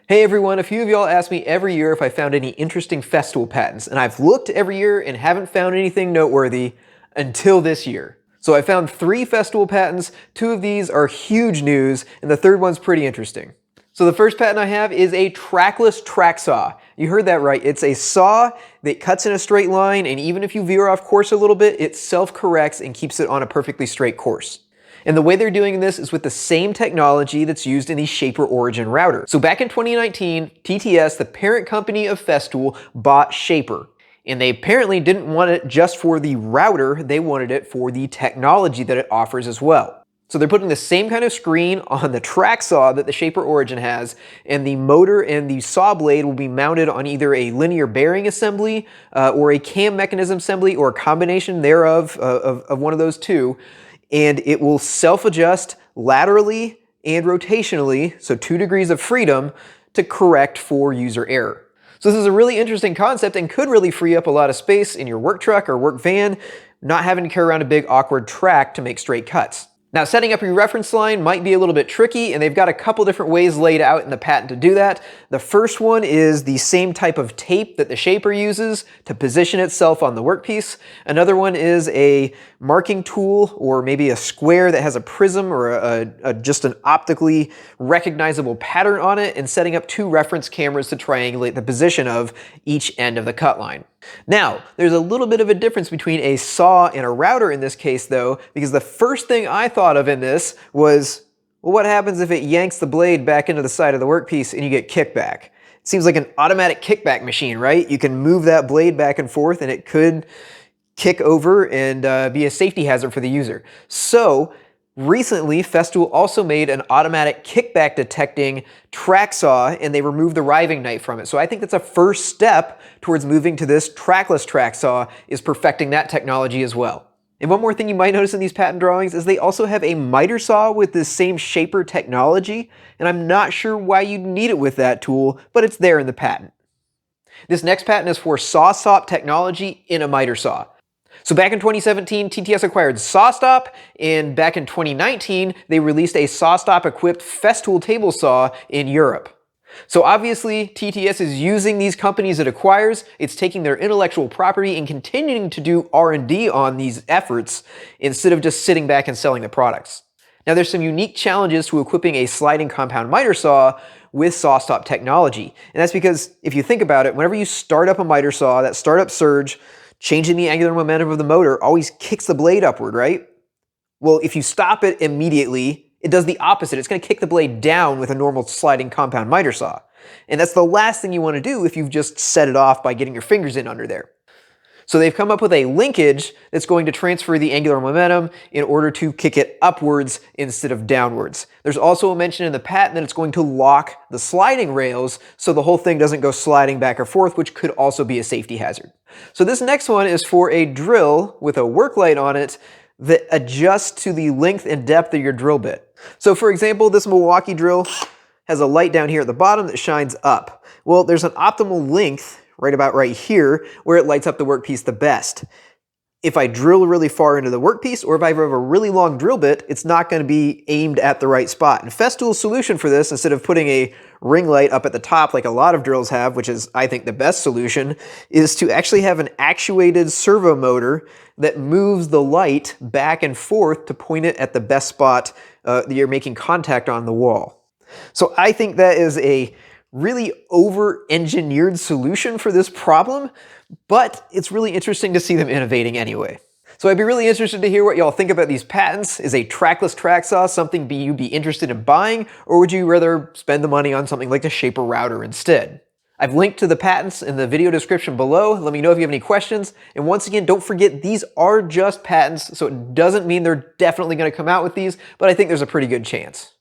Hey everyone, a few of y'all ask me every year if I found any interesting Festool patents, and I've looked every year and haven't found anything noteworthy until this year. So I found 3 Festool patents, 2 of these are huge news, and the third one's pretty interesting. So the first patent I have is a trackless track saw. You heard that right, it's a saw that cuts in a straight line, and even if you veer off course a little bit, it self-corrects and keeps it on a perfectly straight course. And the way they're doing this is with the same technology that's used in the Shaper Origin router. So back in 2019, TTS, the parent company of Festool, bought Shaper. And they apparently didn't want it just for the router, they wanted it for the technology that it offers as well. So they're putting the same kind of screen on the track saw that the Shaper Origin has, and the motor and the saw blade will be mounted on either a linear bearing assembly or a cam mechanism assembly, or a combination thereof of one of those two. And it will self-adjust laterally and rotationally, so 2 degrees of freedom, to correct for user error. So this is a really interesting concept and could really free up a lot of space in your work truck or work van, not having to carry around a big awkward track to make straight cuts. Now, setting up your reference line might be a little bit tricky, and they've got a couple different ways laid out in the patent to do that. The first one is the same type of tape that the Shaper uses to position itself on the workpiece. Another one is a marking tool, or maybe a square that has a prism or just an optically recognizable pattern on it, and setting up 2 reference cameras to triangulate the position of each end of the cut line. Now, there's a little bit of a difference between a saw and a router in this case though, because the first thing I thought of in this was, well, what happens if it yanks the blade back into the side of the workpiece and you get kickback? It seems like an automatic kickback machine, right? You can move that blade back and forth and it could kick over and be a safety hazard for the user. So, recently, Festool also made an automatic kickback detecting track saw, and they removed the riving knife from it. So I think that's a first step towards moving to this trackless track saw, is perfecting that technology as well. And one more thing you might notice in these patent drawings is they also have a miter saw with this same Shaper technology, and I'm not sure why you'd need it with that tool, but it's there in the patent. This next patent is for SawStop Technology in a miter saw. So back in 2017, TTS acquired SawStop, and back in 2019, they released a SawStop-equipped Festool table saw in Europe. So obviously, TTS is using these companies it acquires, it's taking their intellectual property and continuing to do R&D on these efforts, instead of just sitting back and selling the products. Now there's some unique challenges to equipping a sliding compound miter saw with SawStop technology. And that's because, if you think about it, whenever you start up a miter saw, that startup surge, changing the angular momentum of the motor, always kicks the blade upward, right? Well, if you stop it immediately, it does the opposite. It's going to kick the blade down with a normal sliding compound miter saw. And that's the last thing you want to do if you've just set it off by getting your fingers in under there. So they've come up with a linkage that's going to transfer the angular momentum in order to kick it upwards instead of downwards. There's also a mention in the patent that it's going to lock the sliding rails so the whole thing doesn't go sliding back or forth, which could also be a safety hazard. So this next one is for a drill with a work light on it that adjusts to the length and depth of your drill bit. So for example, this Milwaukee drill has a light down here at the bottom that shines up. Well, there's an optimal length right about right here, where it lights up the workpiece the best. If I drill really far into the workpiece, or if I have a really long drill bit, it's not going to be aimed at the right spot. And Festool's solution for this, instead of putting a ring light up at the top like a lot of drills have, which is, I think, the best solution, is to actually have an actuated servo motor that moves the light back and forth to point it at the best spot that you're making contact on the wall. So I think that is a really over-engineered solution for this problem, but it's really interesting to see them innovating anyway. So I'd be really interested to hear what y'all think about these patents. Is a trackless track saw something you'd be interested in buying, or would you rather spend the money on something like the Shaper router instead? I've linked to the patents in the video description below. Let me know if you have any questions. And once again, don't forget, these are just patents, so it doesn't mean they're definitely going to come out with these, but I think there's a pretty good chance.